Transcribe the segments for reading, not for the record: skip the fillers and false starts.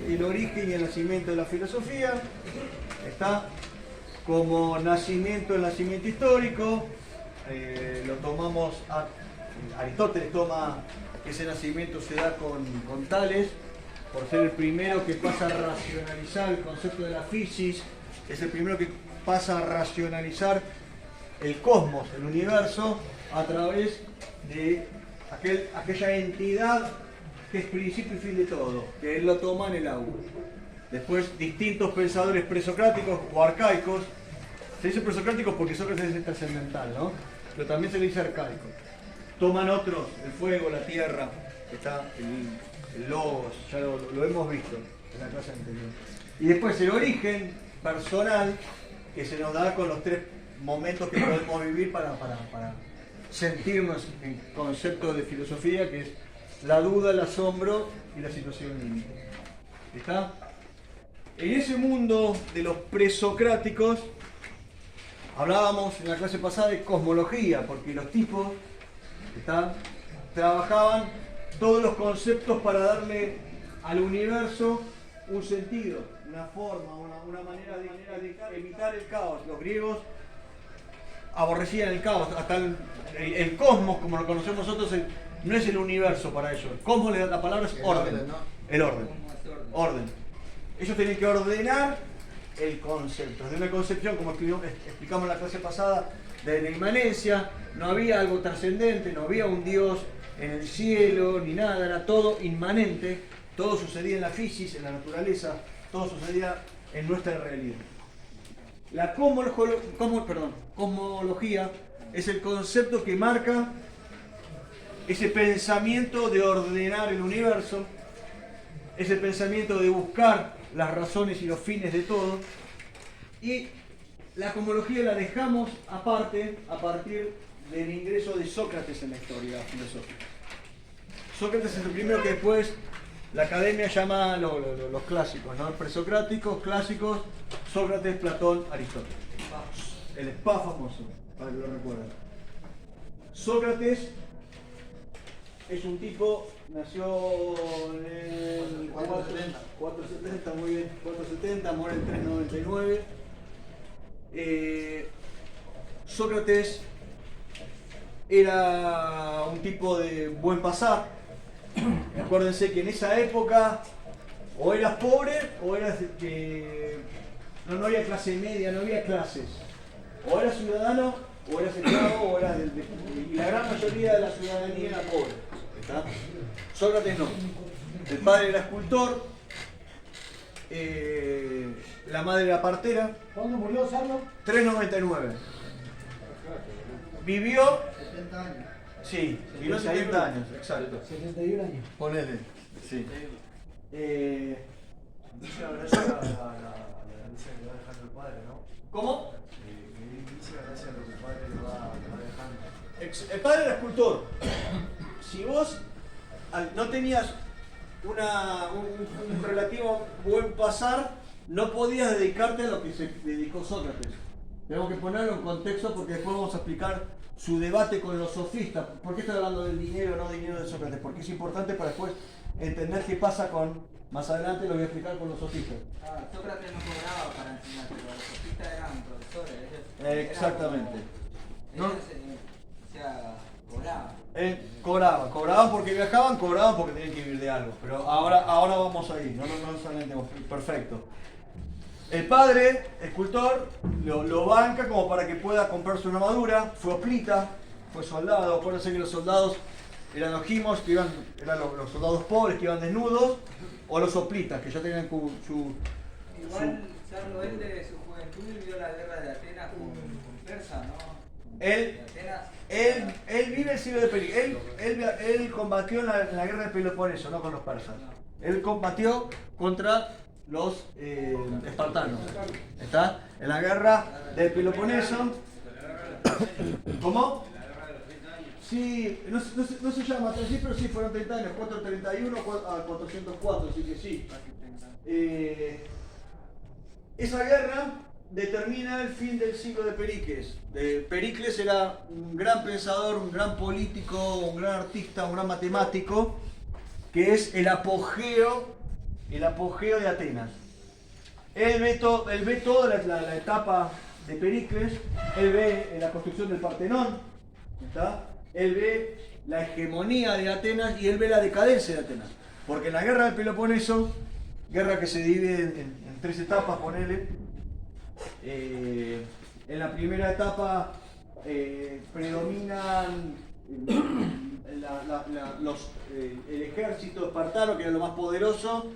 El origen y el nacimiento de la filosofía está como nacimiento, el nacimiento histórico. Lo tomamos, Aristóteles toma que ese nacimiento se da con Tales, por ser el primero que pasa a racionalizar el concepto de la physis, es el primero que pasa a racionalizar el cosmos, el universo, a través de aquella entidad que es principio y fin de todo, que él lo toma en el agua. Después, distintos pensadores presocráticos o arcaicos, se dice presocráticos porque Sócrates es trascendental, ¿no? Pero también se le dice arcaico. Toman otros, el fuego, la tierra, está el logos, ya lo hemos visto en la clase anterior. Y después el origen personal que se nos da con los tres momentos que podemos vivir para sentirnos en concepto de filosofía, que es la duda, el asombro y la situación límite. ¿Está? En ese mundo de los presocráticos hablábamos en la clase pasada de cosmología, porque los tipos trabajaban todos los conceptos para darle al universo un sentido, una forma, una manera de evitar el caos. Los griegos aborrecían el caos, hasta el cosmos, como lo conocemos nosotros, no es el universo para ellos. El cosmos, la palabra es orden, el orden. Orden. Ellos tienen que ordenar el concepto. Desde una concepción, como explicamos en la clase pasada, de la inmanencia, no había algo trascendente, no había un Dios en el cielo, ni nada, era todo inmanente, todo sucedía en la física, en la naturaleza, todo sucedía en nuestra realidad. La cosmología es el concepto que marca ese pensamiento de ordenar el universo, ese pensamiento de buscar las razones y los fines de todo, y la cosmología la dejamos aparte a partir del ingreso de Sócrates en la historia filosófica. Sócrates es el primero que después la academia llama los clásicos, ¿no? Presocráticos, clásicos, Sócrates, Platón, Aristóteles. El spa famoso, para que lo recuerden. Sócrates es un tipo, nació en el 470, muy bien, 470, muere en 399. Sócrates era un tipo de buen pasar. Acuérdense que en esa época o eras pobre o eras no había clase media, no había clases. O eras ciudadano o eras esclavo o eras y la gran mayoría de la ciudadanía era pobre. ¿Está? Sócrates no. El padre era escultor, la madre era partera. ¿Cuándo murió, Sarlo? 399. Vivió 70 años. Sí, vivió 70 años, exacto. 71 años. Ponele, sí. Dice gracias a la herencia que le va dejando el padre, ¿no? ¿Cómo? Dice gracias a lo que el padre le va dejando. El padre era escultor. Si vos no tenías un relativo buen pasar, no podías dedicarte a lo que se dedicó Sócrates. Tenemos que ponerlo en contexto porque después vamos a explicar su debate con los sofistas. ¿Por qué estoy hablando del dinero o no dinero de Sócrates? Porque es importante para después entender qué pasa con... Más adelante lo voy a explicar con los sofistas. Sócrates no cobraba para enseñar, pero los sofistas eran profesores. Exactamente. Cobraban. Cobraban porque viajaban, cobraban porque tenían que vivir de algo. Pero ahora vamos ahí, no solamente perfecto. El padre, escultor, lo banca como para que pueda comprarse una armadura, fue hoplita, fue soldado. Acuérdense que los soldados eran los gimos, que eran los soldados pobres que iban desnudos, o los soplitas, que ya tenían Igual, Sarlo, él de su juventud vivió la guerra de Atenas con Persa, ¿no? Él, De Atenas, él vive el siglo de Pericles. Él combatió en la guerra de Peloponeso, no con los persas. Él combatió contra los espartanos. ¿Está? En la guerra del Peloponeso. ¿Cómo? Sí, no se llama así, pero sí, fueron 30 años, 431 a 404, así que sí. Esa guerra determina el fin del siglo de Pericles. Pericles era un gran pensador, un gran político, un gran artista, un gran matemático, que es el apogeo de Atenas. Él ve toda la etapa de Pericles, él ve la construcción del Partenón, ¿está? Él ve la hegemonía de Atenas y él ve la decadencia de Atenas. Porque en la guerra del Peloponeso, guerra que se divide en 3 etapas, ponele, en la primera etapa predominan el ejército espartano, que era lo más poderoso,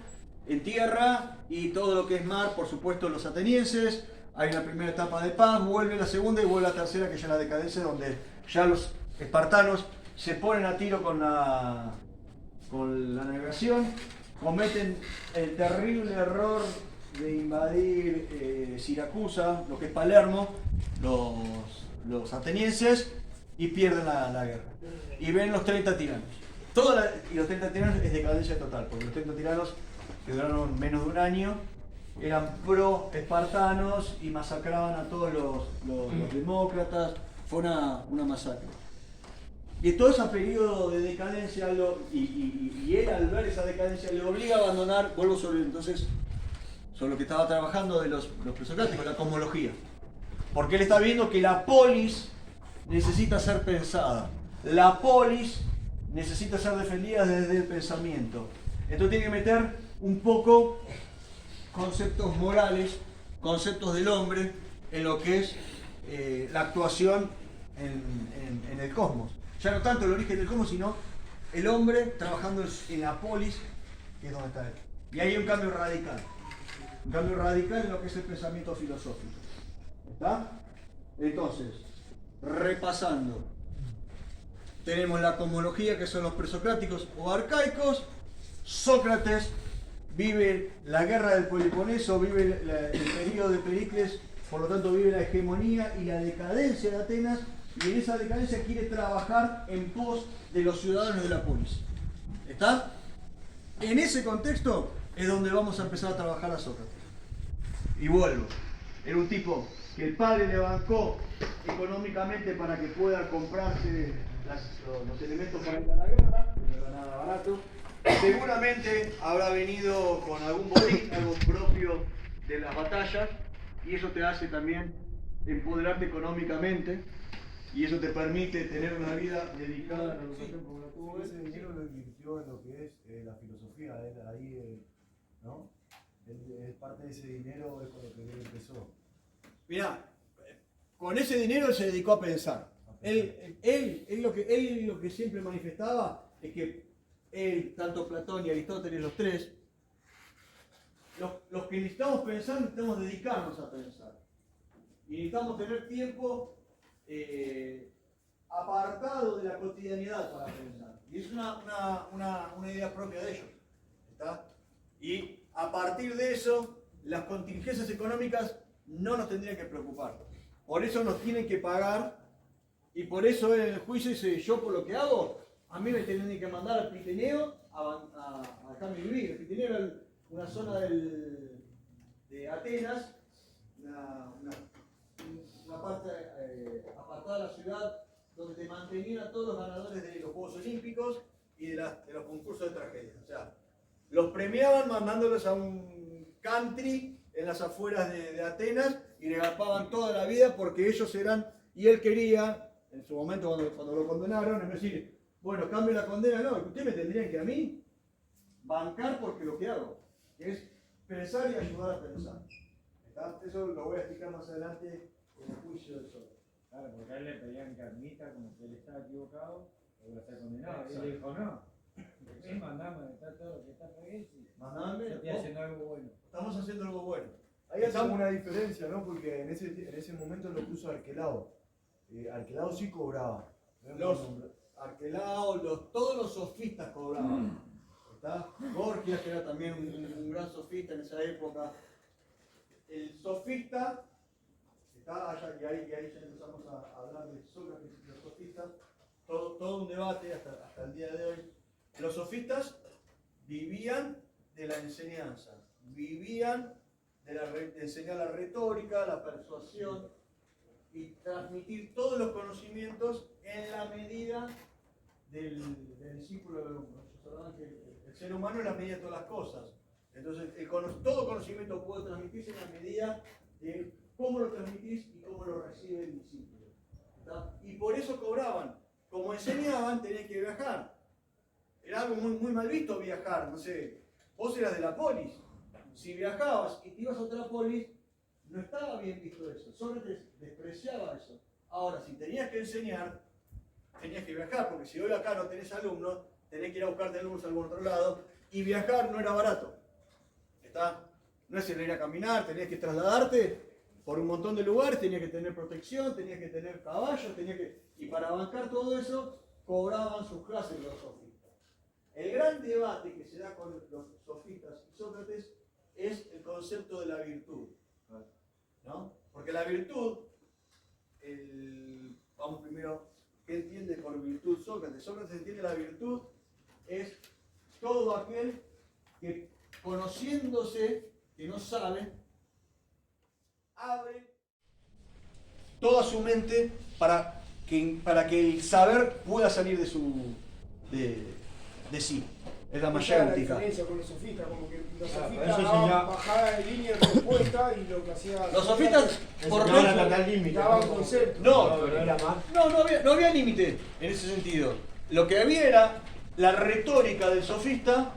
en tierra, y todo lo que es mar, por supuesto, los atenienses. Hay una primera etapa de paz, vuelve la segunda y vuelve la tercera, que ya es la decadencia, donde ya los espartanos se ponen a tiro con la navegación, cometen el terrible error de invadir Siracusa, lo que es Palermo, los atenienses, y pierden la guerra. Y ven los 30 tiranos. Y los 30 tiranos es decadencia total, porque los 30 tiranos, que duraron menos de un año, eran pro-espartanos y masacraban a todos los demócratas. Fue una masacre. Y todo ese periodo de decadencia, y él al ver esa decadencia le obliga a abandonar, vuelvo sobre lo que estaba trabajando de los presocráticos, la cosmología. Porque él está viendo que la polis necesita ser pensada. La polis necesita ser defendida desde el pensamiento. Entonces tiene que meter un poco conceptos morales, conceptos del hombre, en lo que es la actuación en el cosmos. Ya no tanto el origen del cosmos, sino el hombre trabajando en la polis, que es donde está él. Y ahí hay un cambio radical. Un cambio radical en lo que es el pensamiento filosófico. ¿Está? Entonces, repasando. Tenemos la cosmología, que son los presocráticos o arcaicos. Sócrates vive la guerra del Peloponeso, vive el periodo de Pericles, por lo tanto vive la hegemonía y la decadencia de Atenas, y en esa decadencia quiere trabajar en pos de los ciudadanos de la polis. ¿Está? En ese contexto es donde vamos a empezar a trabajar a Sócrates. Y vuelvo. Era un tipo que el padre le bancó económicamente para que pueda comprarse los elementos para ir a la guerra, no era nada barato. Seguramente habrá venido con algún botín, algo propio de las batallas, y eso te hace también empoderarte económicamente, y eso te permite tener una vida dedicada a la educación como la tuvo él. Ese dinero lo invirtió en lo que es la filosofía, ¿no? Es parte de ese dinero es con lo que él empezó. Mirá, con ese dinero él se dedicó a pensar. Él lo que siempre manifestaba es que él, tanto Platón y Aristóteles, los tres, los que necesitamos pensar, necesitamos dedicarnos a pensar. Y necesitamos tener tiempo apartado de la cotidianidad para pensar. Y es una idea propia de ellos. ¿Está? Y a partir de eso, las contingencias económicas no nos tendrían que preocupar. Por eso nos tienen que pagar, y por eso en el juicio dice, yo por lo que hago, a mí me tendrían que mandar al Pitineo a dejarme vivir. El Pitineo era una zona de Atenas, una parte apartada de la ciudad, donde te mantenían a todos los ganadores de los Juegos Olímpicos y de los concursos de tragedia. O sea, los premiaban mandándolos a un country en las afueras de Atenas, y le gastaban toda la vida porque ellos eran, y él quería, en su momento cuando lo condenaron, es decir, bueno, cambio la condena, no, ustedes me tendrían que a mí bancar porque lo que hago es pensar y ayudar a pensar. ¿Está? Eso lo voy a explicar más adelante en el juicio del sol. Claro, porque a él le pedían que admita como que él estaba equivocado, porque está condenado. Y él dijo, no, sí, mandame, está todo lo que está bien, sí. Mandame, Estoy haciendo algo bueno. estamos haciendo algo bueno. Ahí hacemos una diferencia, ¿no? Porque en ese momento lo puso Arquelao. Arquelao sí cobraba. Los Arquelao, todos los sofistas cobraban. ¿Está? Gorgias, que era también un gran sofista en esa época. El sofista, está allá, y ahí ya empezamos a hablar de Sócrates y los sofistas, todo un debate hasta el día de hoy. Los sofistas vivían de la enseñanza, vivían de enseñar la retórica, la persuasión y transmitir todos los conocimientos en la medida del discípulo del alumno. Ellos que el ser humano es la medida de todas las cosas. Entonces, todo conocimiento puede transmitirse en la medida de cómo lo transmitís y cómo lo recibe el discípulo. ¿Está? Y por eso cobraban. Como enseñaban, tenían que viajar. Era algo muy mal visto viajar. No sé, vos eras de la polis. Si viajabas y te ibas a otra polis, no estaba bien visto eso. Sócrates despreciaba eso. Ahora, si tenías que enseñar, tenías que viajar, porque si hoy acá no tenés alumnos, tenés que ir a buscarte alumnos a algún otro lado, y viajar no era barato. ¿Está? No es el ir a caminar, tenías que trasladarte por un montón de lugares, tenías que tener protección, tenías que tener caballos, y para bancar todo eso, cobraban sus clases los sofistas. El gran debate que se da con los sofistas y Sócrates es el concepto de la virtud. ¿No? Porque la virtud, vamos primero, ¿qué entiende por virtud Sócrates? Sócrates entiende la virtud es todo aquel que conociéndose, que no sabe, abre toda su mente para que el saber pueda salir de sí. Es la La mayéutica. diferencia con los sofistas, como que los sofistas eso sí daban ya- bajada de línea de respuesta y lo que hacía... Los sofistas, por No dentro, era límite. daban conceptos. no, Pero era más. no había límite en ese sentido. Lo que había era la retórica del sofista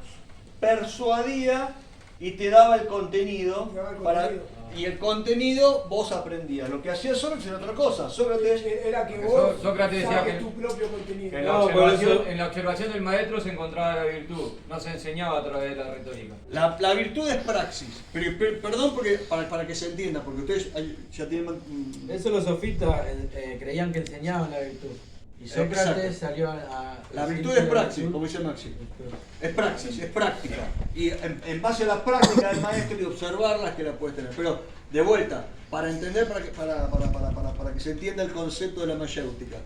persuadía y te daba el contenido, Te daba el contenido. y el contenido vos aprendías. Lo que hacía Sócrates era otra cosa. Sócrates Era que vos Sócrates decía saques que- tu propio contenido. Que No, en la observación del maestro se encontraba la virtud, no se enseñaba a través de la retórica. la virtud es praxis. Perdón porque para que se entienda, porque ustedes ya tienen... Eso los sofistas creían que enseñaban la virtud. Y Sócrates Exacto. salió a... La virtud decir es que la praxis, virtud- como dice Maxi. Es praxis, es práctica. Y en base a la práctica del maestro y observarlas que la puedes tener. Pero, de vuelta, para entender, para que se entienda el concepto de la mayéutica.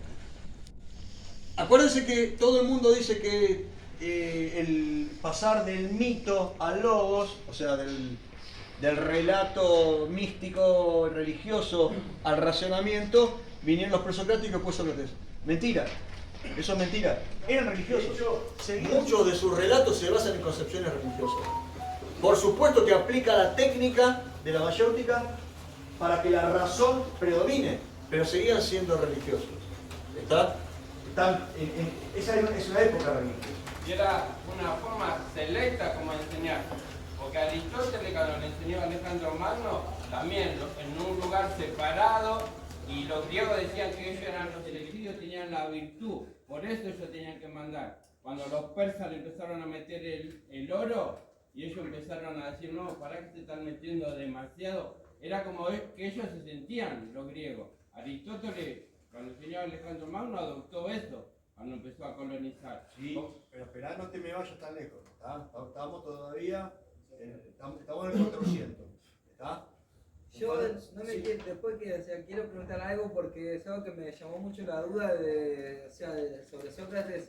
Acuérdense que todo el mundo dice que el pasar del mito al logos, o sea, del relato místico, religioso, al razonamiento, vinieron los presocráticos y después Sócrates. Mentira. Eso es mentira. Eran religiosos. Muchos de sus relatos se basan en concepciones religiosas. Por supuesto que aplica la técnica de la mayéutica para que la razón predomine, pero seguían siendo religiosos. Esa es una época religiosa. Y era una forma selecta como enseñar. Porque Aristóteles, cuando le enseñó a Alejandro Magno, también en un lugar separado, y los griegos decían que ellos eran los elegidos, tenían la virtud, por eso ellos tenían que mandar. Cuando los persas le empezaron a meter el oro, y ellos empezaron a decir, no, ¿para qué se están metiendo demasiado? Era como que ellos se sentían, los griegos. Aristóteles, cuando enseñó a Alejandro Magno, adoptó eso, cuando empezó a colonizar. Sí, pero esperá, no te me vayas tan lejos. Estamos todavía, estamos en el 400. ¿Está? Yo no me quiero, después quiero preguntar algo porque es algo que me llamó mucho la duda sobre Sócrates,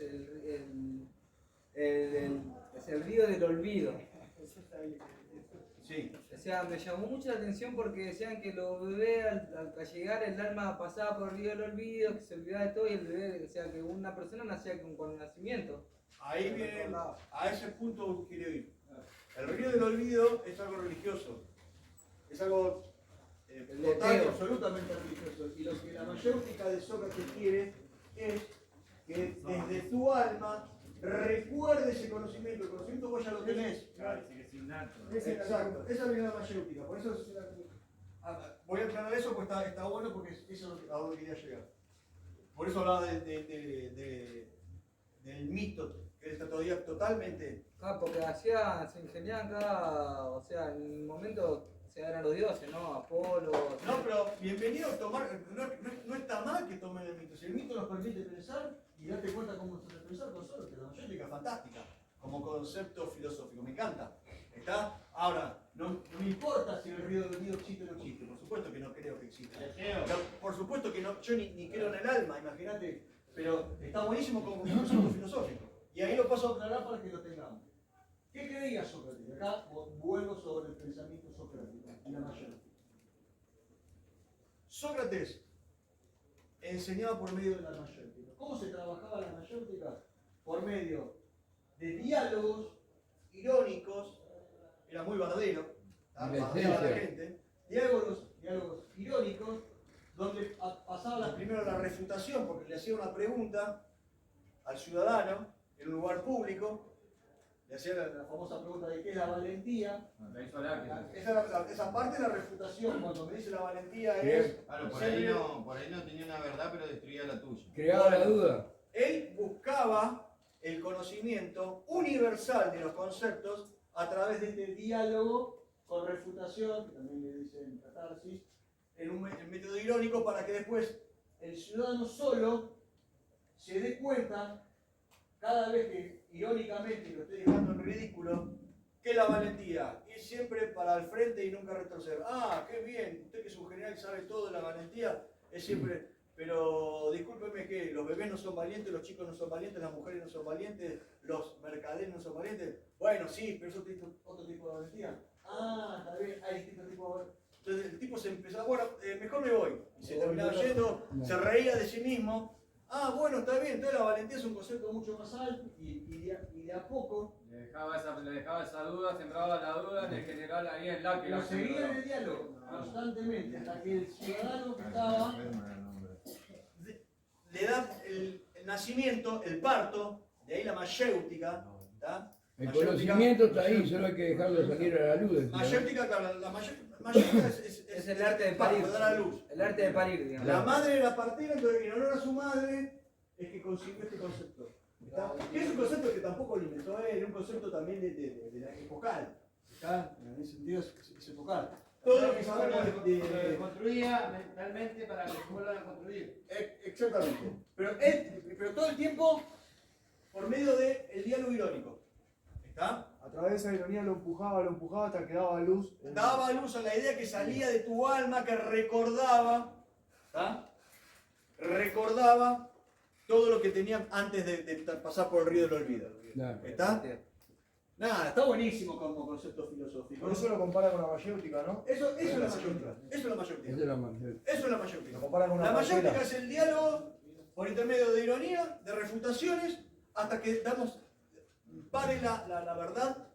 es el río del olvido. Sí. O sea, me llamó mucho la atención porque decían que los bebés al llegar el alma pasaba por el río del olvido, que se olvidaba de todo y el bebé, o sea, que una persona nacía con el nacimiento. Ahí viene, a ese punto quiero ir. El río del olvido es algo religioso. Es algo total y absolutamente religioso. Y lo que la mayéutica de Sócrates quiere es que desde tu alma recuerde ese conocimiento. El conocimiento vos ya lo tenés. Exacto. Esa es la mayéutica. Por eso voy a aclarar eso porque está bueno porque eso es a donde quería llegar. Por eso hablaba del mito, que está todavía totalmente... Ah, porque se ingeniaban o sea, en el momento eran los dioses, ¿no? Apolo. No, pero bienvenido a tomar, no está mal que tomen el mito. Si el mito nos permite pensar y darte cuenta cómo se puede pensar con solo, que la mayéutica es fantástica, como concepto filosófico, me encanta. ¿Está? Ahora, no me importa si el río del Nido existe o no existe, por supuesto que no creo que exista. Por supuesto que no, yo ni creo en el alma, imagínate, pero está buenísimo como concepto filosófico. Y ahí lo paso a aclarar para que lo tengamos. ¿Qué creía Sócrates? Acá vuelvo sobre el pensamiento socrático y la mayéutica. Sócrates enseñaba por medio de la mayéutica. ¿Cómo se trabajaba la mayéutica? Por medio de diálogos irónicos, era muy bardero, bardeaba a la gente, diálogos irónicos, donde pasaba primero la refutación, porque le hacía una pregunta al ciudadano en un lugar público, le hacía la famosa pregunta de qué es la valentía. Esa parte de la refutación, cuando me dice la valentía es... Claro, por ahí no tenía una verdad, pero destruía la tuya. Creaba la duda. Él buscaba el conocimiento universal de los conceptos a través de este diálogo con refutación, que también le dicen catarsis, en un método irónico para que después el ciudadano solo se dé cuenta, cada vez que irónicamente lo estoy dejando en ridículo, que la valentía es siempre para el frente y nunca retroceder. Ah, qué bien, usted que es un general y sabe todo de la valentía, es siempre... Pero discúlpeme que los bebés no son valientes, los chicos no son valientes, las mujeres no son valientes, los mercaderes no son valientes. Bueno, sí, pero eso es otro tipo de valentía. Ah, está bien, hay distintos tipos de valentía. Entonces el tipo se empezó, bueno, mejor me voy. Y se terminaba yendo, se reía de sí mismo. Ah, bueno, está bien, entonces la valentía es un concepto mucho más alto y de a poco... Le dejaba esa duda, sembraba la duda en el general ahí en la que Pero la seguía en el diálogo constantemente hasta que el ciudadano que estaba... le da el nacimiento, el parto, de ahí la mayéutica. ¿Tá? El conocimiento está ahí, solo hay que dejarlo salir a la luz. Mayéutica, claro, la mayéutica es el arte de parir. dar a luz. El arte de parir, digamos. La madre era partera, entonces en honor a su madre es que concibió este concepto. ¿Tá? Que es un concepto que tampoco lo inventó él, es un concepto también de la epocal. ¿Tá? En ese sentido es epocal. Todo lo que sabemos Lo construía mentalmente para que se vuelvan a construir. Exactamente. Pero todo el tiempo por medio del diálogo irónico. ¿Está? A través de esa ironía lo empujaba hasta que daba luz. Daba luz a la idea que salía de tu alma, que recordaba, ¿tá? Recordaba todo lo que tenían antes de pasar por el río del olvido. ¿Está? Nada, está buenísimo como concepto filosófico. Por eso lo compara con la mayéutica, ¿no? Eso es la mayéutica. Eso es la mayéutica. Esa es la mayéutica. Eso es la mayéutica. Lo compara con una La mayéutica parcela. es el diálogo por intermedio de ironía, de refutaciones, hasta que pare la verdad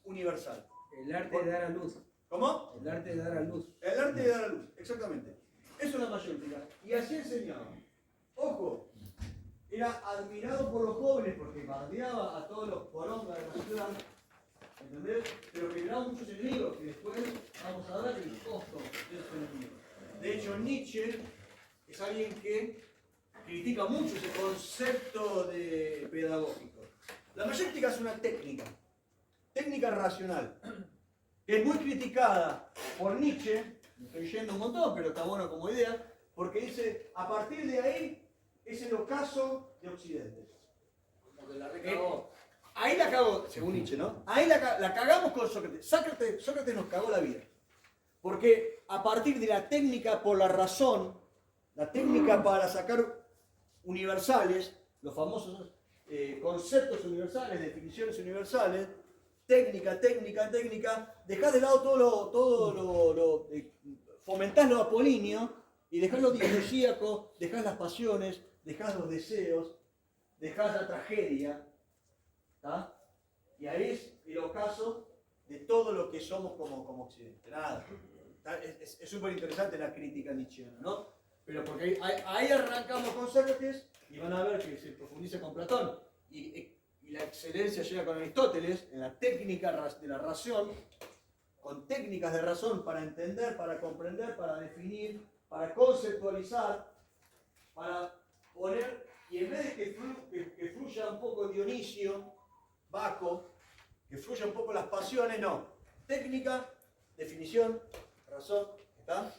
universal. El arte de dar a luz. ¿Cómo? El arte de dar a luz. El arte de dar a luz, exactamente. Eso es la mayéutica. Y así enseñaba. Ojo, era admirado por los jóvenes porque bardeaba a todos los porongas de la ciudad, ¿entendés? Pero generaba muchos enemigos que después vamos a ver el costo de esos enemigos. De hecho, Nietzsche es alguien que critica mucho ese concepto de pedagógico. La mayéutica es una técnica racional, que es muy criticada por Nietzsche, me estoy yendo un montón, pero está bueno como idea, porque dice, a partir de ahí es el ocaso de Occidente. Ahí la cagó, según Nietzsche, ¿no? Ahí la cagamos con Sócrates. Sócrates nos cagó la vida. Porque a partir de la técnica por la razón, la técnica para sacar universales, los famosos conceptos universales, definiciones universales, técnica, dejás de lado fomentás lo apolíneo y dejás lo dionisíaco, dejás las pasiones, dejás los deseos, dejás la tragedia, ¿tá? Y ahí es el ocaso de todo lo que somos como Occidente. Nada. Es súper interesante la crítica nietzscheana, ¿no? Pero porque ahí arrancamos con Sócrates y van a ver que se profundiza con Platón y la excelencia llega con Aristóteles en la técnica de la razón, con técnicas de razón para entender, para comprender, para definir, para conceptualizar, para poner y en vez de que fluya un poco Dionisio, Baco, que fluya un poco las pasiones, no. Técnica, definición, razón, ¿está?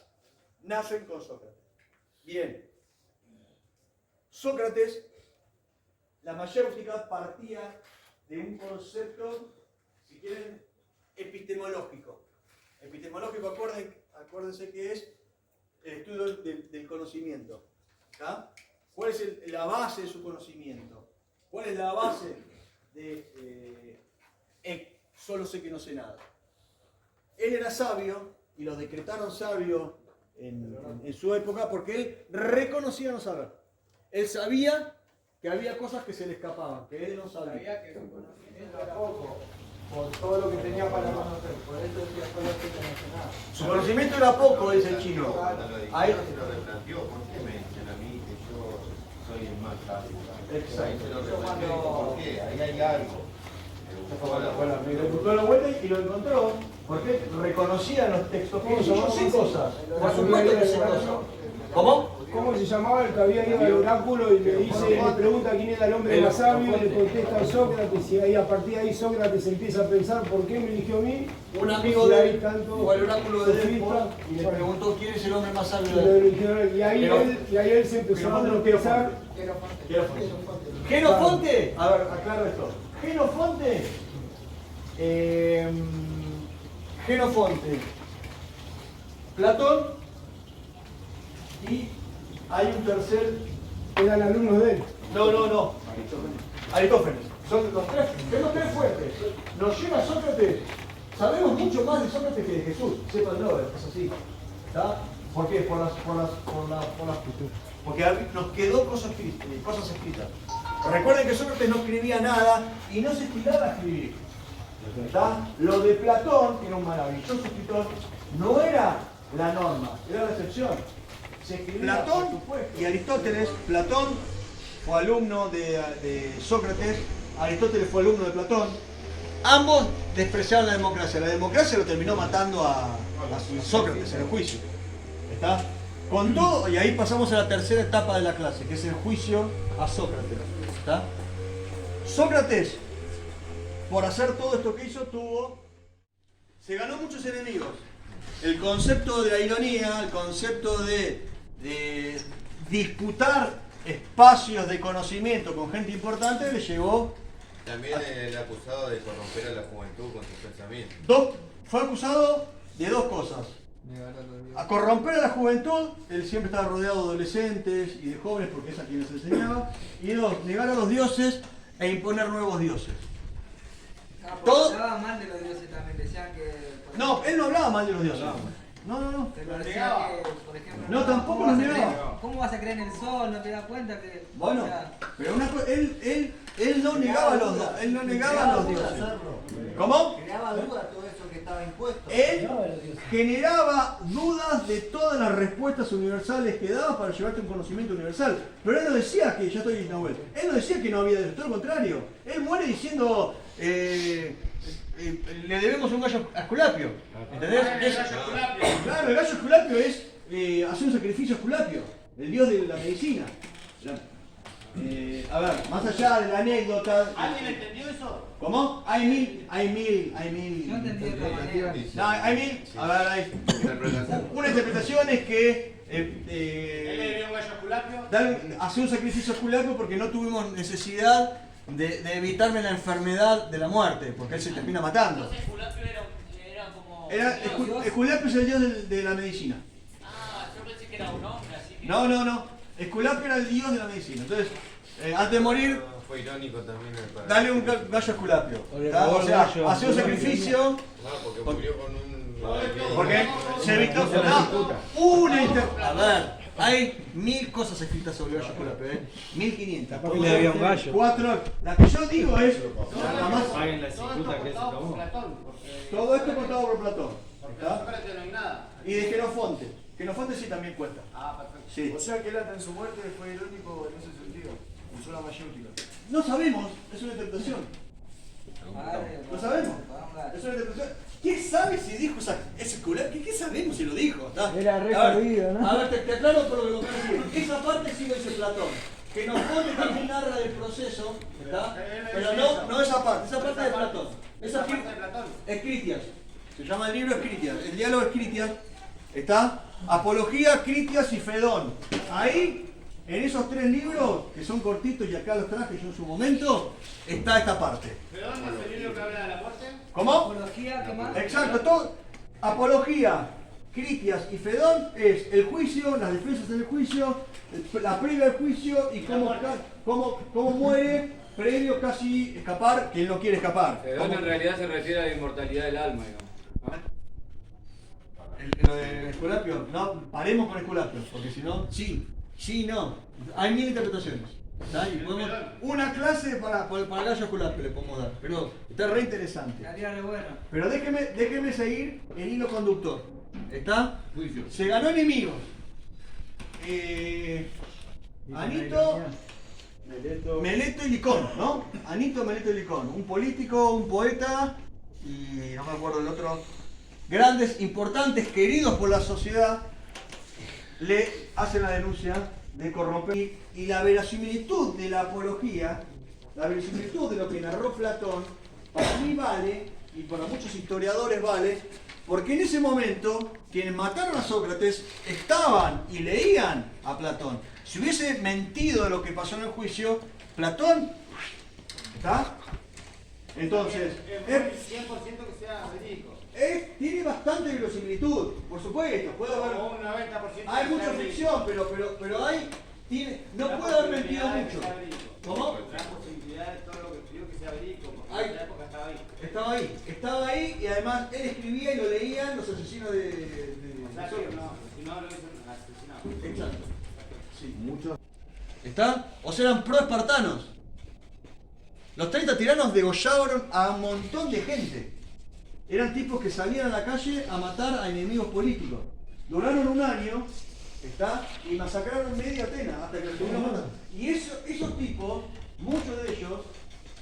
Nacen con Sócrates. Bien. Sócrates, la mayéutica partía de un concepto, si quieren, epistemológico. Epistemológico, acuérdense que es el estudio del conocimiento. ¿Está? ¿Cuál es la base de su conocimiento? ¿Cuál es la base de solo sé que no sé nada? Él era sabio y lo decretaron sabio en su época porque él reconocía no saber. Él sabía que había cosas que se le escapaban, que él no sabía. Sabía que su conocimiento era poco, por todo lo que tenía para conocer, por eso decía solo que no sé nada. Su conocimiento era poco, dice el chino. Ahí, se lo replanteó, ¿por qué me dicen a mí que yo soy el más sabio? exacto. Ahí se lo replanteó, ¿por qué? Ahí hay algo. Le buscó la vuelta y lo encontró porque reconocía en los textos que yo sé cosas. Por supuesto que sé cosas. ¿Cómo? ¿Cómo se llamaba el que había ido al oráculo y le pregunta quién era el hombre más sabio y le contesta Sócrates y ahí a partir de ahí Sócrates empieza a pensar ¿por qué me eligió a mí? Un amigo Si de hay él tanto fue al oráculo de Delfos sofista, y le preguntó quién es el hombre más sabio y de lo él. eligieron, y ahí él se empezó a pensar. Genofonte, a ver, aclaro esto. Genofonte, Platón y hay un tercer. Eran alumnos de él. No. Aristófanes. Son los tres fuertes. Nos lleva Sócrates. Sabemos mucho más de Sócrates que de Jesús. Sépanlo, es así. ¿Está? ¿Por qué? Porque nos quedó cosas escritas. Recuerden que Sócrates no escribía nada y no se estilaba a escribir. ¿Está? Lo de Platón, que era un maravilloso escritor, no era la norma, era la excepción. Se escribía, Platón y Aristóteles. Platón fue alumno de Sócrates, Aristóteles fue alumno de Platón. Ambos despreciaron la democracia. La democracia lo terminó matando a Sócrates en el juicio. ¿Está? Con todo, y ahí pasamos a la tercera etapa de la clase, que es el juicio a Sócrates. ¿Está? Sócrates, por hacer todo esto que hizo, se ganó muchos enemigos. El concepto de la ironía, el concepto de disputar espacios de conocimiento con gente importante le llevó. También el acusado de corromper a la juventud con sus pensamientos. Fue acusado de dos cosas. A corromper a la juventud, él siempre estaba rodeado de adolescentes y de jóvenes porque es a quienes enseñaba. Y dos, negar a los dioses e imponer nuevos dioses. Todo hablaba mal de los dioses también, decían que. No, él no hablaba mal de los dioses. No. Pero decía que, por ejemplo. No, tampoco los negaba. ¿Cómo vas a creer en el sol? ¿No te das cuenta que.? Bueno, o sea, pero una cosa, él no negaba a los dioses. ¿Cómo? Creaba dudas todo eso que estaba impuesto. Él generaba dudas de todas las respuestas universales que daba para llevarte un conocimiento universal. Pero él no decía que, ya estoy Nahuel, él no decía que no había Dios, todo lo contrario. Él muere diciendo, le debemos un gallo a Esculapio. ¿Entendés? Claro, el gallo Esculapio es hacer un sacrificio a Esculapio, el dios de la medicina. A ver, más allá de la anécdota. ¿Alguien entendió eso? ¿Cómo? Hay mil. yo entendí de otra manera. No, hay mil. A ver, hay. Una interpretación es que. ¿Él le debió un gallo a Esculapio? Hacer un sacrificio a Esculapio porque no tuvimos necesidad de evitarme la enfermedad de la muerte, porque él se termina matando. Entonces Esculapio era como... Esculapio es el dios de la medicina. Ah, yo pensé que era un hombre, así que... No. Esculapio era el dios de la medicina. Entonces, antes de morir, Fue irónico también el dale un gallo a Esculapio. O sea, hacer un sacrificio. No, porque murió con un... Porque se evitó. A ver, hay 1000 cosas escritas sobre el gallo Esculapio, 1500. Le había un gallo. 4. La que yo digo es. Nada más. Paguen la cicuta que se tomó. Todo esto contado por Platón. ¿Está? Sócrates no hay nada. Y de Genofonte. Genofonte sí también cuenta. Ah, perfecto. Sí. O sea que él hasta en su muerte fue irónico en ese sentido. Usó la mayéutica. No sabemos, es una interpretación. No sabemos. Es una interpretación. ¿Quién sabe si dijo ese Esculapio? ¿Qué sabemos si lo dijo? ¿Está? Era re A ver, jodido, ¿no? A ver, te aclaro por lo que acabo de decir. Esa parte sí lo dice Platón. Genofonte también narra del proceso, ¿está? Pero no esa parte es de Platón. Esa parte de Platón es Critias. Se llama el libro Critias. El diálogo es Critias. ¿Está? Apología, Critias y Fedón. Ahí, en esos 3 libros, que son cortitos y acá los traje yo en su momento, está esta parte. ¿Fedón es el libro que habla de la muerte? ¿Cómo? Apología, ¿qué más? Exacto, todo. Apología, Critias y Fedón es el juicio, las defensas en el juicio, la previa del juicio y cómo muere previo casi escapar quien no quiere escapar. Fedón en realidad se refiere a la inmortalidad del alma, digamos. Lo de Esculapio, no, paremos con Esculapio, porque si no, sí, no. Hay 1000 interpretaciones. ¿Está? Y podemos, una clase para el gallo Esculapio le podemos dar, pero está re interesante. Pero déjeme seguir el hilo conductor. ¿Está? Se ganó enemigos. Anito, Meleto y Licón, ¿no? Anito, Meleto y Licón. Un político, un poeta y no me acuerdo el otro. Grandes, importantes, queridos por la sociedad, le hacen la denuncia de corromper. Y la verosimilitud de la apología, la verosimilitud de lo que narró Platón, para mí vale, y para muchos historiadores vale, porque en ese momento quienes mataron a Sócrates estaban y leían a Platón. Si hubiese mentido de lo que pasó en el juicio, Platón, ¿está? Entonces, es 100% que sea verídico. Tiene bastante verosimilitud, por supuesto. Puede haber, un 90% hay mucha ficción, pero hay, no puede haber mentido mucho. ¿Cómo? La posibilidad de todo lo que escribió que sea verídico, porque en esa época estaba ahí. Estaba ahí y además él escribía y lo leían los asesinos de Sócrates. Si no lo hizo asesinado. Exacto. Sí, muchos. ¿Está? O sea, eran pro-espartanos. Los 30 tiranos degollaron a un montón de gente. Eran tipos que salían a la calle a matar a enemigos políticos. Duraron un año, ¿está? Y masacraron media Atenas hasta que los tuvieron matando. Y esos tipos, muchos de ellos,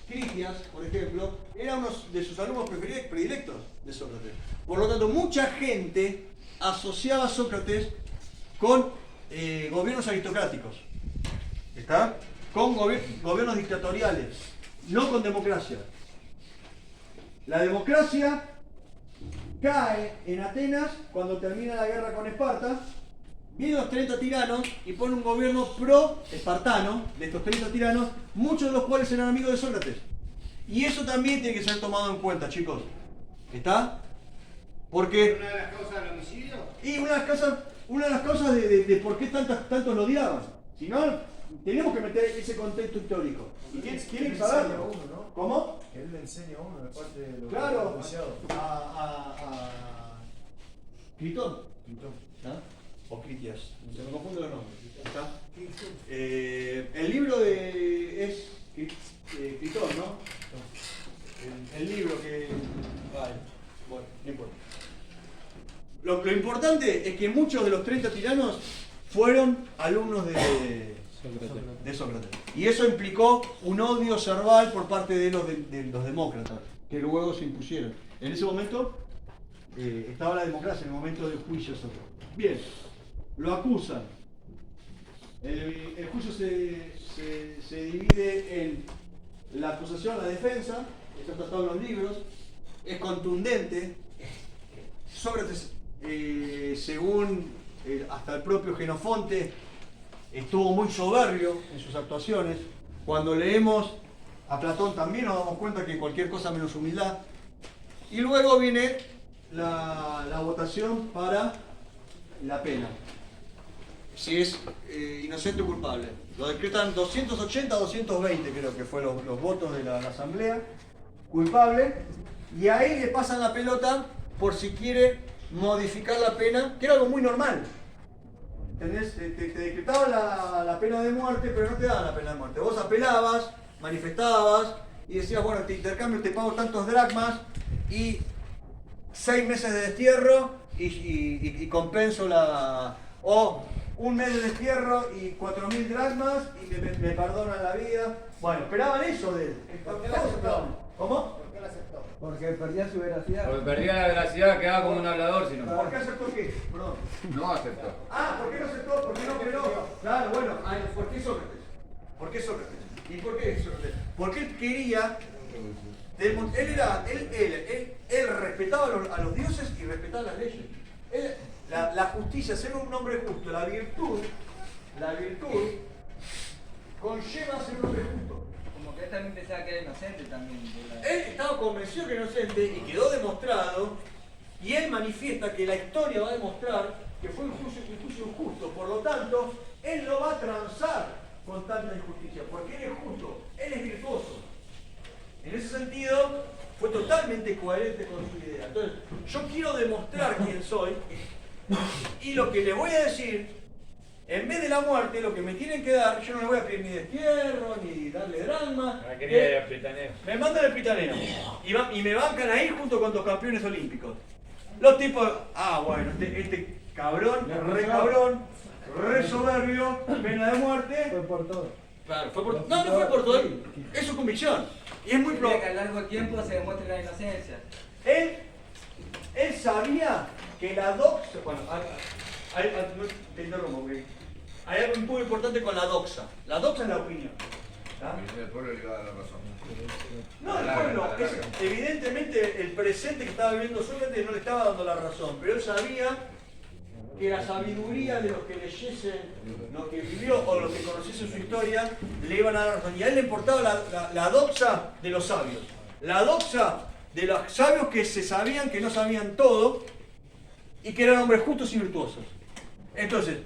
Critias, por ejemplo, era uno de sus alumnos predilectos de Sócrates. Por lo tanto, mucha gente asociaba a Sócrates con gobiernos aristocráticos. ¿Está? Con gobiernos dictatoriales, no con democracia. La democracia cae en Atenas cuando termina la guerra con Esparta. Vienen los 30 tiranos y ponen un gobierno pro-espartano de estos 30 tiranos, muchos de los cuales eran amigos de Sócrates. Y eso también tiene que ser tomado en cuenta, chicos. ¿Está? Porque... ¿Una de las causas del homicidio? Y una de las causas de por qué tantos lo odiaban. Si no, tenemos que meter ese contexto histórico. Y tienen que saberlo. ¿No? ¿Cómo? Él le enseña a uno de parte de lo Claro, que ha a Critón. ¿Está? O Critias, se me confunden los nombres. ¿Está? El libro es Critón, ¿no? El libro que... Vale, bueno, no importa. Lo importante es que muchos de los 30 tiranos fueron alumnos de Sócrates. Y eso implicó un odio cerval por parte de los demócratas, que luego se impusieron. En ese momento estaba la democracia, en el momento del juicio de Sócrates. Bien, lo acusan. El juicio se divide en la acusación, la defensa, está tratado en los libros, es contundente. Sócrates, según hasta el propio Genofonte, estuvo muy soberbio en sus actuaciones. Cuando leemos a Platón también nos damos cuenta que cualquier cosa menos humildad. Y luego viene la votación para la pena. Si es inocente o culpable. Lo decretan 280 a 220, creo que fue los votos de la asamblea. Culpable. Y ahí le pasan la pelota por si quiere modificar la pena, que era algo muy normal. ¿Entendés? Te decretaban la pena de muerte, pero no te daban la pena de muerte. Vos apelabas, manifestabas y decías, bueno, te intercambio, te pago tantos dracmas y 6 meses de destierro y compenso o un mes de destierro y 4.000 dracmas y me perdonan la vida. Bueno, esperaban eso de él. ¿Cómo? ¿Por qué lo aceptó? Porque perdía su veracidad. Porque perdía la veracidad, quedaba como un hablador, si no. ¿Por qué aceptó qué? Perdón. No aceptó. ¿por qué no aceptó? ¿Por qué no operó? Claro, bueno, ¿por qué Sócrates? ¿Por qué Sócrates? ¿Y por qué Sócrates? Porque él quería, él respetaba a los dioses y respetaba las leyes. La justicia, ser un hombre justo, la virtud conlleva ser un hombre justo. Como que él también pensaba que era inocente también. Él estaba convencido que era inocente y quedó demostrado, y él manifiesta que la historia va a demostrar que fue un juicio injusto. Por lo tanto, él no va a transar con tanta injusticia, porque él es justo, él es virtuoso. En ese sentido, fue totalmente coherente con su idea. Entonces, yo quiero demostrar quién soy, y lo que le voy a decir, en vez de la muerte, lo que me tienen que dar, yo no le voy a pedir ni destierro, ni darle drama. Me mandan el pritaneo. Y me bancan ahí junto con 2 campeones olímpicos. Los tipos, bueno, este cabrón, re soberbio, pena de muerte. Fue por todo. Claro, no fue por todo, es su convicción. Y es muy probable que a largo tiempo se demuestre la inocencia. Él sabía que la doxa, bueno, te interrumpo, porque hay algo muy importante con la doxa. La doxa es la opinión. El pueblo le va a dar la razón. No, el pueblo, evidentemente el presente que estaba viviendo Sócrates no le estaba dando la razón, pero él sabía que la sabiduría de los que leyesen lo que vivió o los que conociesen su historia le iban a dar razón. Y a él le importaba la doxa de los sabios. La doxa de los sabios que se sabían que no sabían todo y que eran hombres justos y virtuosos. Entonces,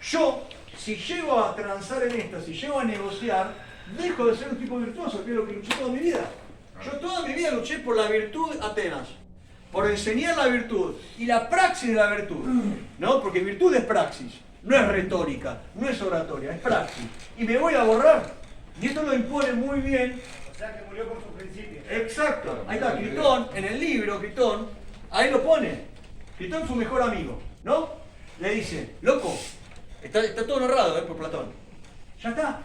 yo, si llego a transar en esto, si llego a negociar, dejo de ser un tipo virtuoso, que es lo que luché toda mi vida. Yo toda mi vida luché por la virtud Atenas, por enseñar la virtud y la praxis de la virtud, ¿no? Porque virtud es praxis, no es retórica, no es oratoria, es praxis. Y me voy a borrar. Y esto lo impone muy bien. O sea que murió por su principio. Exacto. Ahí está Critón, en el libro Critón, ahí lo pone. Critón es su mejor amigo, ¿no? Le dice, loco, está todo narrado por Platón. Ya está.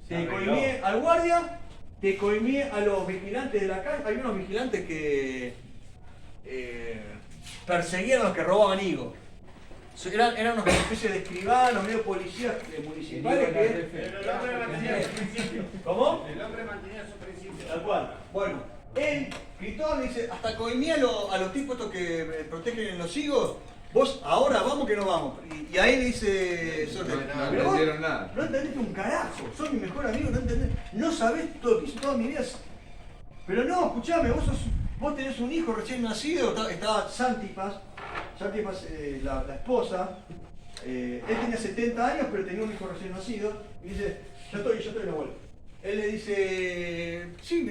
Te coimié al guardia, te coimié a los vigilantes de la calle. Hay unos vigilantes que perseguían a los que robaban higos. Eran una especie de escribanos, medio policías municipales. Pero el hombre mantenía su principio. ¿Cómo? El hombre mantenía su principio. Tal cual. Bueno, Critón le dice, hasta coimé a los tipos estos que protegen en los higos. Vos ahora vamos que no vamos. Y ahí le dice Sócrates, no entendieron nada. No entendiste un carajo, sos mi mejor amigo, no entendés, no sabés todo lo que hice toda mi vida. Pero no, escuchame, vos tenés un hijo recién nacido, estaba Xántipas, la esposa, él tenía 70 años pero tenía un hijo recién nacido, y dice, yo estoy en la vuelta. Él le dice, sí,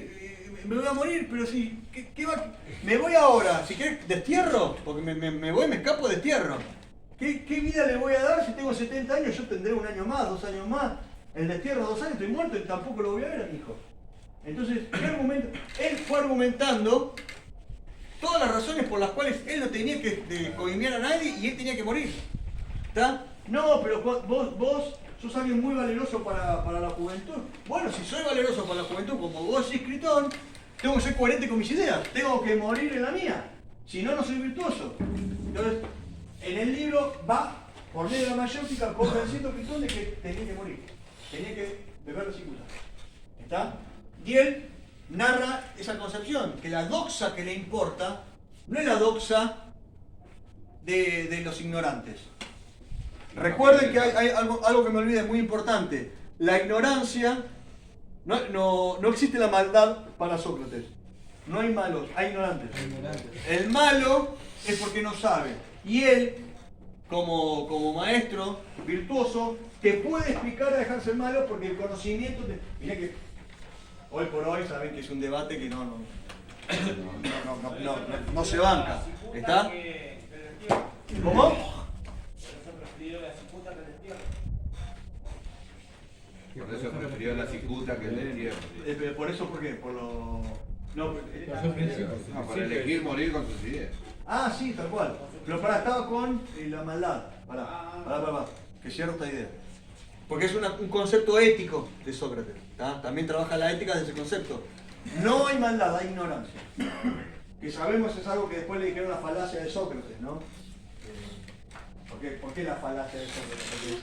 me voy a morir, pero sí, ¿qué va? Me voy ahora, si querés, destierro, porque me voy, me escapo, destierro. ¿Qué vida le voy a dar si tengo 70 años? Yo tendré 1 año más, 2 años más. El destierro 2 años, estoy muerto y tampoco lo voy a ver a mi hijo. Entonces, él fue argumentando todas las razones por las cuales él no tenía que coimiar a nadie y él tenía que morir. ¿Está? No, pero vos sos alguien muy valeroso para la juventud. Bueno, si soy valeroso para la juventud, como vos sos Critón, tengo que ser coherente con mis ideas. Tengo que morir en la mía. Si no, no soy virtuoso. Entonces, en el libro va, por ley de la mayéutica, convenciendo a Critón de que tenía que morir. Tenía que beber la cicuta. ¿Está? Y él narra esa concepción, que la doxa que le importa no es la doxa de los ignorantes. Recuerden que hay algo que me olvidé muy importante. La ignorancia, no existe la maldad para Sócrates. No hay malos, hay ignorantes. El malo es porque no sabe. Y él, como maestro virtuoso, te puede explicar a dejarse el malo porque el conocimiento... Mirá que hoy por hoy saben que es un debate que no se banca. ¿Está? ¿Cómo? Por eso prefirió la cicuta que el destierro. ¿Por eso por qué? Por lo... No, para elegir morir con sus ideas. Ah, sí, tal cual. Pero estaba con la maldad. Pará. Que cierro esta idea. Porque es un concepto ético de Sócrates. ¿Tá? También trabaja la ética de ese concepto. No hay maldad, hay ignorancia. Que sabemos es algo que después le dijeron la falacia de Sócrates, ¿no? ¿Por qué la falacia de Sócrates?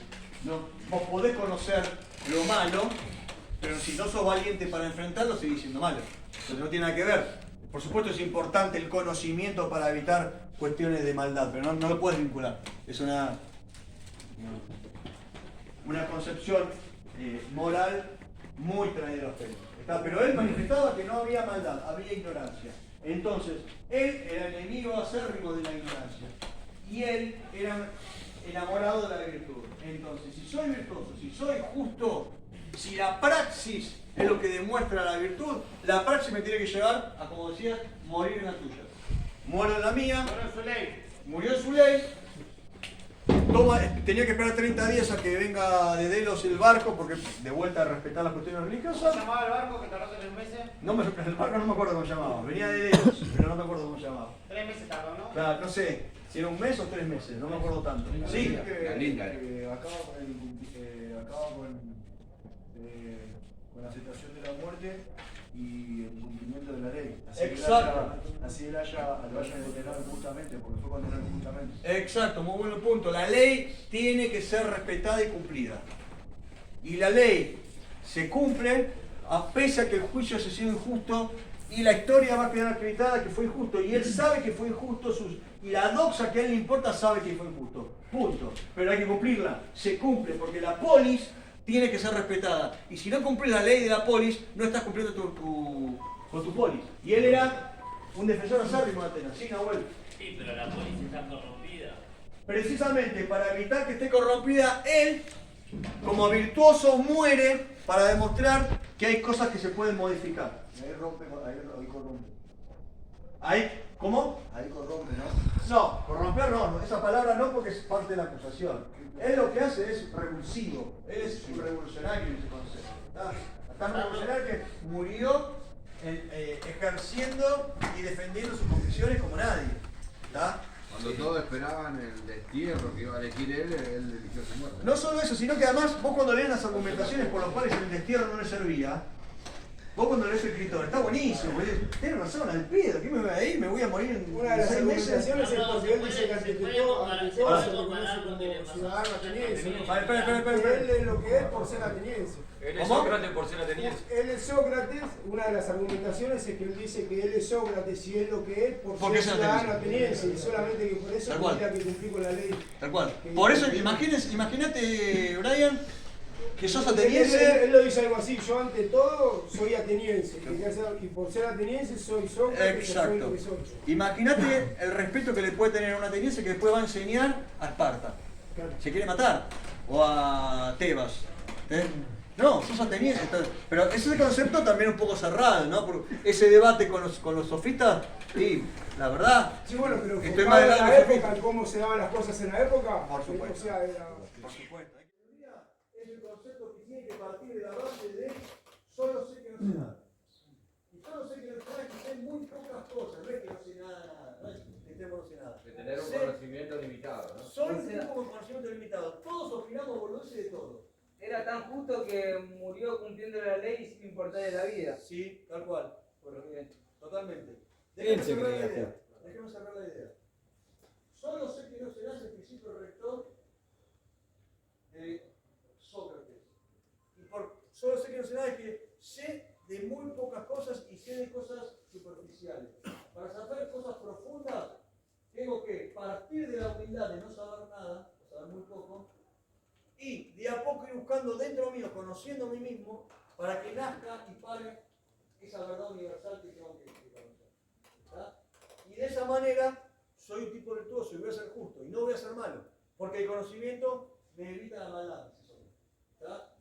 Porque vos podés conocer lo malo Pero si no sos valiente para enfrentarlo, seguís siendo malo. Entonces no tiene nada que ver. Por supuesto es importante el conocimiento para evitar cuestiones de maldad, pero no lo puedes vincular. Es una concepción moral muy traída a los pelos. Pero él manifestaba que no había maldad, había ignorancia. Entonces, él era enemigo acérrimo de la ignorancia. Y él era enamorado de la virtud. Entonces, si soy virtuoso, si soy justo, si la praxis es lo que demuestra la virtud, la praxis me tiene que llevar a, como decías, morir en la tuya. Muero en la mía, murió en su ley, tenía que esperar 30 días a que venga de Delos el barco, porque de vuelta a respetar las cuestiones religiosas. ¿Cómo se llamaba el barco que tardó 3 meses? El barco no me acuerdo cómo se llamaba, venía de Delos, pero no me acuerdo cómo se llamaba. 3 meses tardó, ¿no? Claro, no sé, si era un mes o 3 meses, no me acuerdo tanto. Sí, Acaba con la aceptación de la muerte y el cumplimiento de la ley. Así él lo haya condenado justamente, porque fue condenado justamente. Exacto, muy buen punto. La ley tiene que ser respetada y cumplida. Y la ley se cumple a pesar que el juicio haya sido injusto y la historia va a quedar acreditada que fue injusto. Y él sabe que fue injusto y la doxa que a él le importa sabe que fue injusto. Punto. Pero hay que cumplirla. Se cumple porque la polis tiene que ser respetada. Y si no cumplís la ley de la polis, no estás cumpliendo con tu polis. Y él era un defensor acérrimo de Atenas, ¿sí, Nahuel? Sí, pero la polis está corrompida. Precisamente para evitar que esté corrompida, él, como virtuoso, muere para demostrar que hay cosas que se pueden modificar. Ahí corrompe. ¿Ahí? ¿Cómo? Ahí corrompe, ¿no? No, corromper no, esa palabra no porque es parte de la acusación. Él lo que hace es revulsivo, él es un revolucionario en ese concepto. Tan revolucionario que murió ejerciendo y defendiendo sus convicciones como nadie. Cuando todos esperaban el destierro que iba a elegir él eligió su muerte. No solo eso, sino que además vos cuando lees las argumentaciones por las cuales el destierro no le servía, vos cuando lees el escritor, está buenísimo, tienes razón, al pedo, ¿qué me voy a ir? Me voy a morir en una de las 6 meses. argumentaciones es porque él dice que ante todo se reconoce como ciudadano ateniense. Espera. Él es lo que es por ser ateniense. Él es Sócrates por ser ateniense. Él es Sócrates, una de las argumentaciones es que él dice que él es Sócrates y es lo que es por ser ciudadano ateniense. Y solamente que por eso tendría que cumplir con la ley. Tal cual. Por eso, imagínate, Brian, que sos ateniense. Él lo dice algo así, yo ante todo soy ateniense. Y por ser ateniense soy Sócrates. Exacto. Imagínate el respeto que le puede tener a un ateniense que después va a enseñar a Esparta. Se quiere matar. O a Tebas. No, sos ateniense. Pero ese concepto también un poco cerrado, ¿no? Por ese debate con los sofistas, sí, la verdad. Sí, bueno, pero estoy más de la época, cómo se daban las cosas en la época. Por supuesto. O sea, era... Por supuesto. Es el concepto que tiene que partir de la base de solo sé que no sé nada. Y solo sé que no sé nada, que sé muy pocas cosas, no es que no sé nada, no es que no sé nada. De tener un conocimiento limitado, ¿no? Soy un tipo con conocimiento limitado. Todos opinamos boludeces de todo. Era tan justo que murió cumpliendo la ley sin importarle la vida. Sí, tal cual. Bueno, bien, totalmente. Él se creía justo. Dejemos cerrar la idea. Solo sé que no serás el principio rector de Sócrates. Y por solo sé que no serás es que sé de muy pocas cosas y sé de cosas superficiales. Para saber cosas profundas, tengo que partir de la humildad de no saber nada, o saber muy poco, y de a poco ir buscando dentro mío, conociendo a mí mismo, para que nazca y pare esa verdad universal que tengo que conocer. ¿Está? Y de esa manera soy un tipo virtuoso y voy a ser justo y no voy a ser malo, porque el conocimiento me evita la maldad. ¿Está?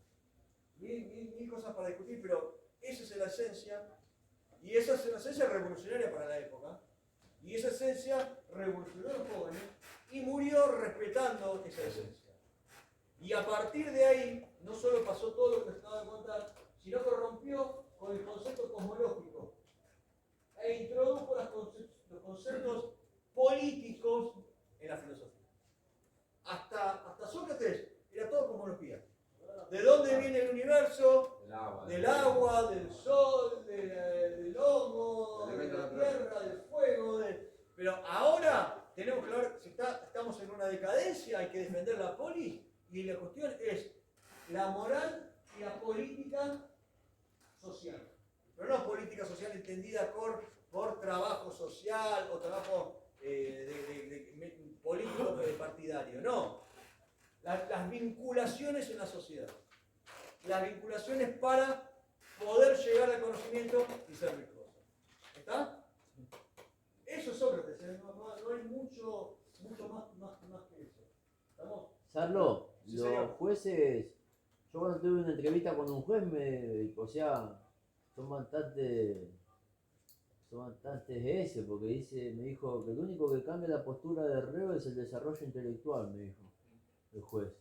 Mil cosas para discutir, pero esa es la esencia, y esa es la esencia revolucionaria para la época, y esa esencia revolucionó a los jóvenes y murió respetando esa esencia. Y a partir de ahí, no solo pasó todo lo que les acabo de contar, sino que rompió con el concepto cosmológico e introdujo los conceptos políticos en la filosofía. Hasta Sócrates era todo cosmología. ¿De dónde viene el universo? Del agua, del sol, del hongo, de la tierra, del fuego. Pero ahora tenemos que ver si estamos en una decadencia, hay que defender la polis. Y la cuestión es la moral y la política social. Pero no política social entendida por trabajo social o trabajo político partidario. No. Las vinculaciones en la sociedad. Las vinculaciones para poder llegar al conocimiento y ser virtuoso. ¿Está? Eso es Sócrates. No hay mucho más que eso. ¿Estamos? Sarlo, Sí, los señor. jueces, yo cuando tuve una entrevista con un juez, son bastantes ese, porque me dijo que lo único que cambia la postura de reo es el desarrollo intelectual, me dijo el juez.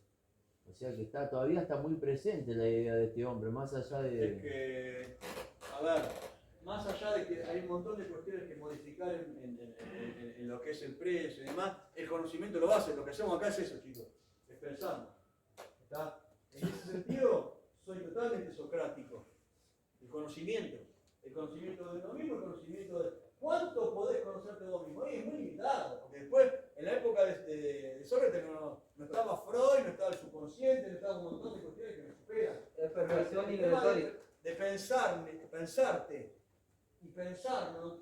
O sea que todavía está muy presente la idea de este hombre, más allá de... Es que, a ver, más allá de que hay un montón de cuestiones que modificar en lo que es el precio y demás, el conocimiento lo base. Lo que hacemos acá es eso, chicos, es pensarnos. ¿Está? En ese sentido, soy totalmente socrático. El conocimiento de uno mismo, el conocimiento de cuánto podés conocerte vos mismo. Y es muy limitado, porque después, en la época de Sócrates no estaba Freud, no estaba el subconsciente, no estaba un montón de cuestiones que nos superan. Es perversión y El tema retórica. de pensarte y pensarnos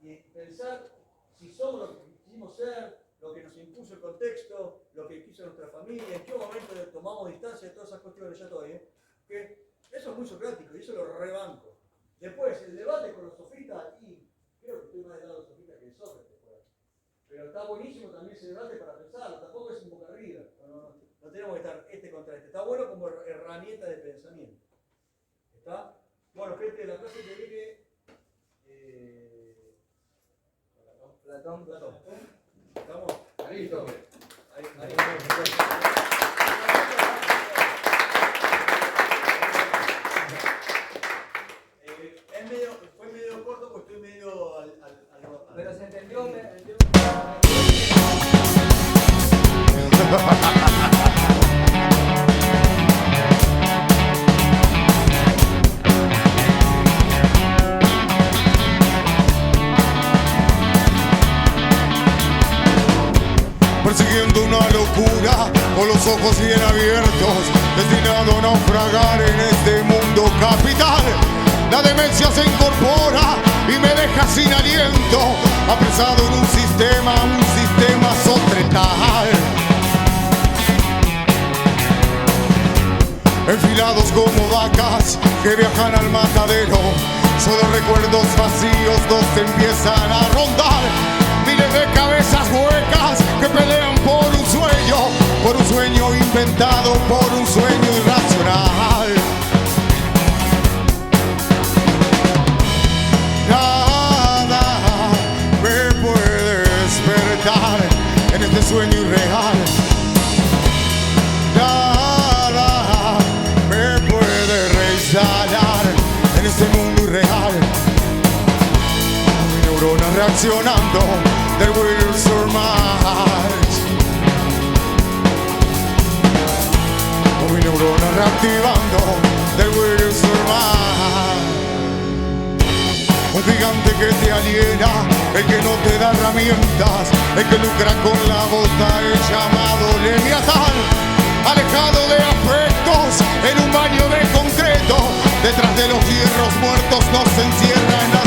y pensar si somos lo que quisimos ser, lo que nos impuso el contexto, lo que quiso nuestra familia, en qué momento tomamos distancia de todas esas cuestiones, ya todavía, que eso es muy socrático y eso lo rebanco. Después, el debate con los sofistas, y creo que estoy más del lado de los sofistas que de Sócrates, pero está buenísimo también ese debate para pensarlo, tampoco es un boca arriba, no tenemos que estar contra está bueno como herramienta de pensamiento. ¿Está? Bueno, gente, la clase que viene... Platón. ¿Estamos? Listo. Ahí. Fue medio corto porque estoy medio al Pero se entendió. Persiguiendo una locura, con los ojos bien abiertos, destinado a naufragar en este mundo capital. La demencia se incorpora y me deja sin aliento, apresado en un sistema societal. Enfilados como vacas que viajan al matadero, solo recuerdos vacíos donde empiezan a rondar. Miles de cabezas huecas que pelean por un sueño inventado, por un sueño irracional. Nada me puede despertar en este sueño irreal. Nada me puede reinstalar en este mundo irreal. Mi neurona reaccionando, there will surmise. Mi neurona reactivando, there will surmise. Un gigante que te aliena, el que no te da herramientas, el que lucra con la bota, el llamado Leviatán. Alejado de afectos, en un baño de concreto, detrás de los hierros muertos nos encierra en la